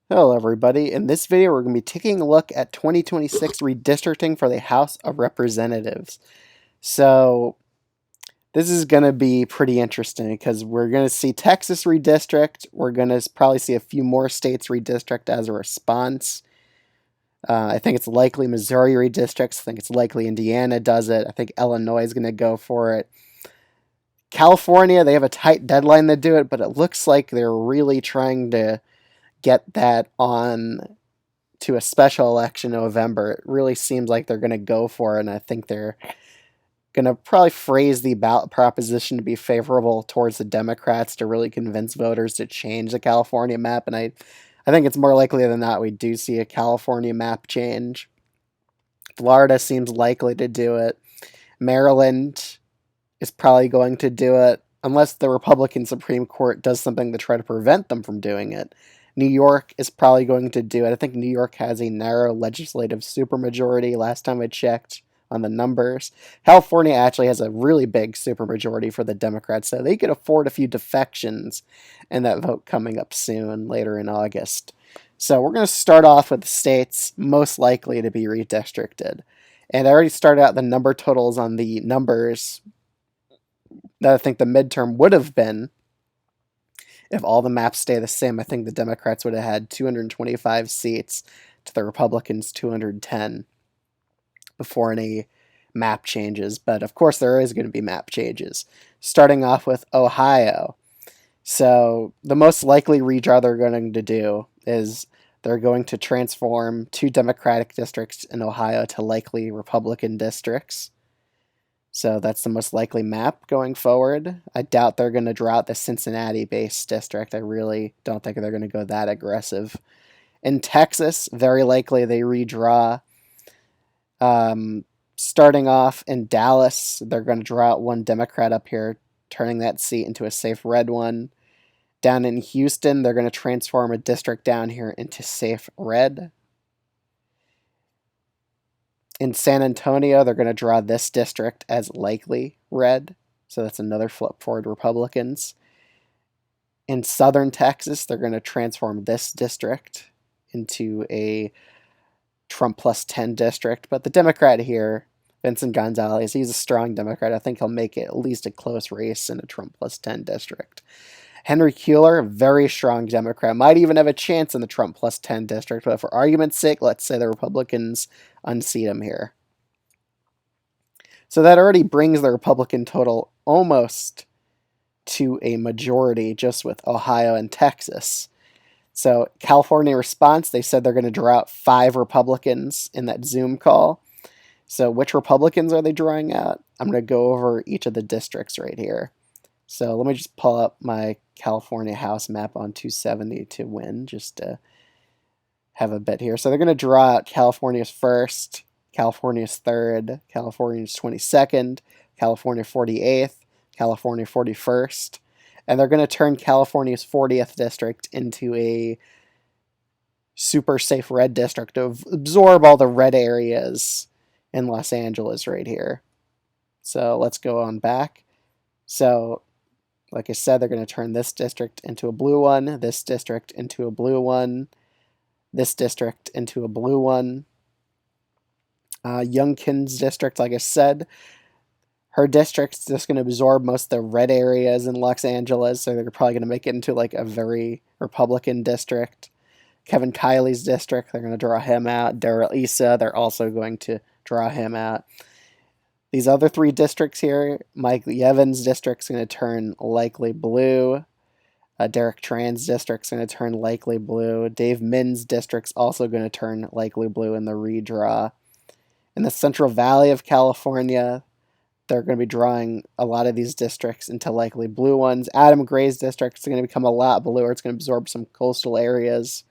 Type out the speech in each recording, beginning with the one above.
Hello everybody, in this video we're going to be taking a look at 2026 redistricting for the House of Representatives. So this is going to be pretty interesting because we're going to see Texas redistrict, we're going to probably see a few more states redistrict as a response. I think it's likely Missouri redistricts, I think it's likely Indiana does it, I think Illinois is going to go for it. California, they have a tight deadline to do it, but it looks like they're really trying to get that on to a special election in November. It really seems like they're going to go for it, and I think they're going to probably phrase the ballot proposition to be favorable towards the Democrats to really convince voters to change the California map. And I think it's more likely than not we do see a California map change. Florida seems likely to do it. Maryland is probably going to do it, unless the Republican Supreme Court does something to try to prevent them from doing it. New York is probably going to do it. I think New York has a narrow legislative supermajority last time I checked on the numbers. California actually has a really big supermajority for the Democrats, so they could afford a few defections in that vote coming up soon, later in August. So we're going to start off with the states most likely to be redistricted. And I already started out the number totals on the numbers that I think the midterm would have been if all the maps stay the same. I think the Democrats would have had 225 seats to the Republicans 210 before any map changes. But of course, there is going to be map changes. Starting off with Ohio. So the most likely redraw they're going to do is they're going to transform two Democratic districts in Ohio to likely Republican districts. So that's the most likely map going forward. I doubt they're going to draw out the Cincinnati-based district. I really don't think they're going to go that aggressive. In Texas, very likely they redraw. Starting off in Dallas, they're going to draw out one Democrat up here, turning that seat into a safe red one. Down in Houston, they're going to transform a district down here into safe red. In San Antonio, they're going to draw this district as likely red. So that's another flip forward Republicans. In southern Texas, they're going to transform this district into a Trump plus 10 district. But the Democrat here, Vincent Gonzalez, he's a strong Democrat. I think he'll make it at least a close race in a Trump plus 10 district. Henry Cuellar, very strong Democrat, might even have a chance in the Trump plus 10 district, but for argument's sake, let's say the Republicans unseat him here. So that already brings the Republican total almost to a majority just with Ohio and Texas. So California response, they said they're going to draw out 5 Republicans in that Zoom call. So which Republicans are they drawing out? I'm going to go over each of the districts right here. So let me just pull up my California House map on 270 to win, just to have a bit here. So they're going to draw out California's 1st, California's 3rd, California's 22nd, California 48th, California 41st, and they're going to turn California's 40th district into a super safe red district to absorb all the red areas in Los Angeles right here. So let's go on back. So like I said, they're going to turn this district into a blue one, this district into a blue one, this district into a blue one. Youngkin's district, like I said, her district's just going to absorb most of the red areas in Los Angeles, so they're probably going to make it into like a very Republican district. Kevin Kiley's district, they're going to draw him out. Darrell Issa, they're also going to draw him out. These other 3 districts here, Mike Yevin's district's going to turn likely blue. Derek Tran's district's going to turn likely blue. Dave Min's district's also going to turn likely blue in the redraw. In the Central Valley of California, they're going to be drawing a lot of these districts into likely blue ones. Adam Gray's district is going to become a lot bluer. It's going to absorb some coastal areas.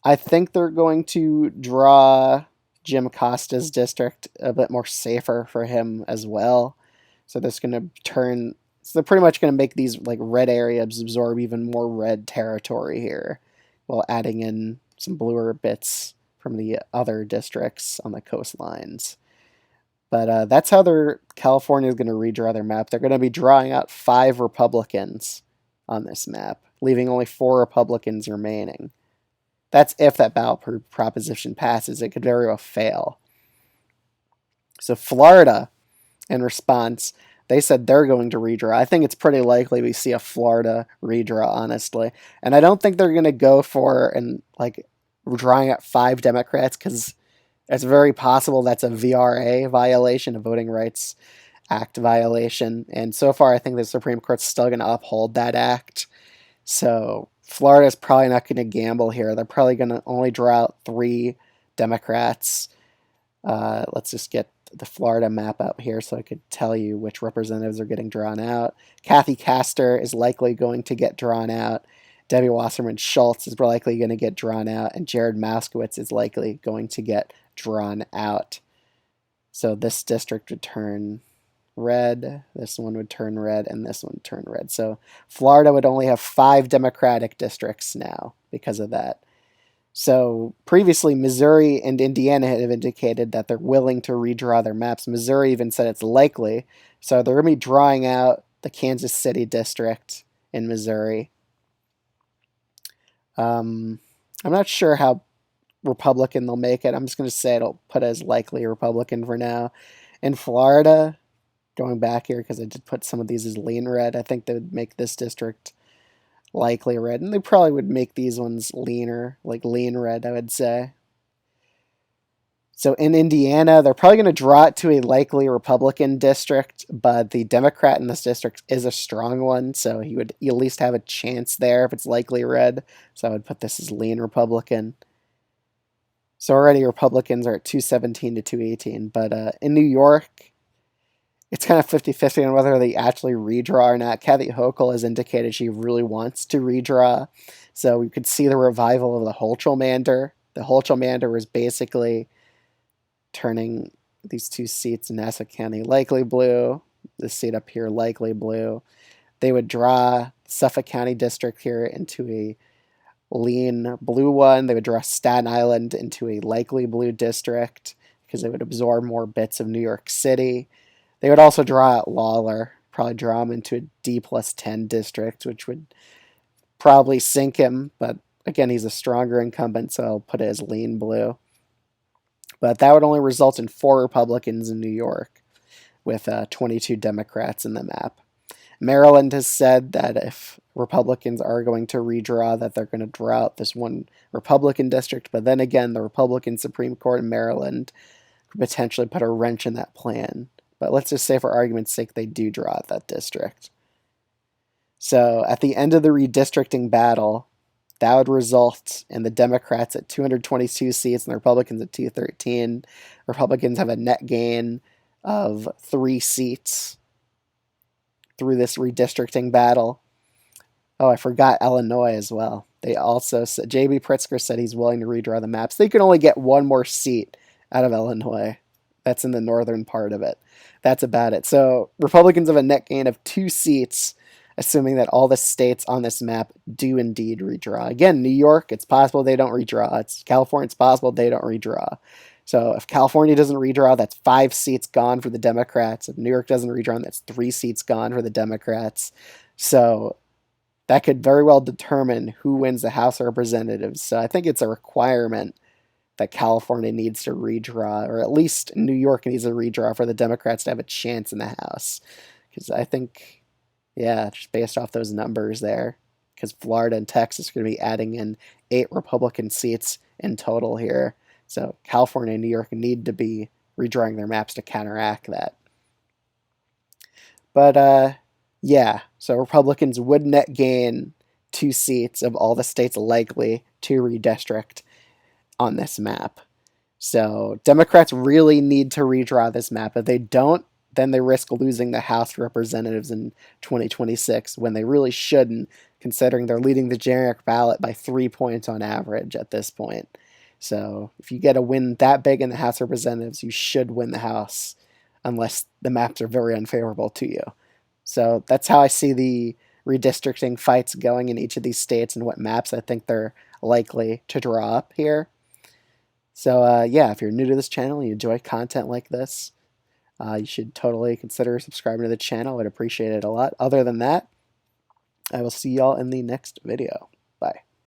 I think they're going to draw Jim Costa's district a bit more safer for him as well. So that's going to turn, so they're pretty much going to make these like red areas absorb even more red territory here, while adding in some bluer bits from the other districts on the coastlines. But that's how California is going to redraw their map. They're going to be drawing out 5 Republicans on this map. leaving only 4 Republicans remaining. That's if that ballot proposition passes. It could very well fail. So Florida, in response, they said they're going to redraw. I think it's pretty likely we see a Florida redraw, honestly. And I don't think they're going to go for and like drawing at 5 Democrats, because it's very possible that's a VRA violation, a Voting Rights Act violation. And so far, I think the Supreme Court's still going to uphold that act. So Florida's probably not going to gamble here. They're probably going to only draw out 3 Democrats. Let's just get the Florida map up here so I could tell you which representatives are getting drawn out. Kathy Castor is likely going to get drawn out. Debbie Wasserman Schultz is likely going to get drawn out. And Jared Moskowitz is likely going to get drawn out. So this district would turn red, this one would turn red, and this one would turn red. So Florida would only have 5 Democratic districts now because of that. So previously, Missouri and Indiana have indicated that they're willing to redraw their maps. Missouri even said it's likely. So they're going to be drawing out the Kansas City district in Missouri. I'm not sure how Republican they'll make it. I'm just going to say it'll put it as likely Republican for now. In Florida, going back here because I did put some of these as lean red, I think they would make this district likely red, and they probably would make these ones leaner, like lean red, I would say. So in Indiana, they're probably going to draw it to a likely Republican district, but the Democrat in this district is a strong one, so he would at least have a chance there if it's likely red. So I would put this as lean Republican. So already Republicans are at 217 to 218, but in New York, it's kind of 50-50 on whether they actually redraw or not. Kathy Hochul has indicated she really wants to redraw. So we could see the revival of the Hochul-Mander. The Hochul-Mander was basically turning these 2 seats in Nassau County likely blue. This seat up here likely blue. They would draw Suffolk County district here into a lean blue one. They would draw Staten Island into a likely blue district because they would absorb more bits of New York City. They would also draw out Lawler, probably draw him into a D+10 district, which would probably sink him. But again, he's a stronger incumbent, so I'll put it as lean blue. But that would only result in 4 Republicans in New York, with 22 Democrats in the map. Maryland has said that if Republicans are going to redraw, that they're going to draw out this 1 Republican district. But then again, the Republican Supreme Court in Maryland could potentially put a wrench in that plan. But let's just say for argument's sake, they do draw out that district. So at the end of the redistricting battle, that would result in the Democrats at 222 seats and the Republicans at 213. Republicans have a net gain of 3 seats through this redistricting battle. Oh, I forgot Illinois as well. They also said, J.B. Pritzker said he's willing to redraw the maps. They could only get 1 more seat out of Illinois. That's in the northern part of it. That's about it. So Republicans have a net gain of 2 seats, assuming that all the states on this map do indeed redraw. Again, New York, it's possible they don't redraw. It's California, it's possible they don't redraw. So if California doesn't redraw, that's 5 seats gone for the Democrats. If New York doesn't redraw, that's 3 seats gone for the Democrats. So that could very well determine who wins the House of Representatives. So I think it's a requirement that California needs to redraw, or at least New York needs to redraw for the Democrats to have a chance in the House. Because I think, yeah, just based off those numbers there, because Florida and Texas are going to be adding in 8 Republican seats in total here. So California and New York need to be redrawing their maps to counteract that. But yeah, so Republicans would net gain 2 seats of all the states likely to redistrict on this map. So Democrats really need to redraw this map. If they don't, then they risk losing the House of Representatives in 2026 when they really shouldn't, considering they're leading the generic ballot by 3 points on average at this point. So if you get a win that big in the House of Representatives, you should win the House, unless the maps are very unfavorable to you. So that's how I see the redistricting fights going in each of these states and what maps I think they're likely to draw up here. So yeah, if you're new to this channel and you enjoy content like this, you should totally consider subscribing to the channel. I'd appreciate it a lot. Other than that, I will see y'all in the next video. Bye.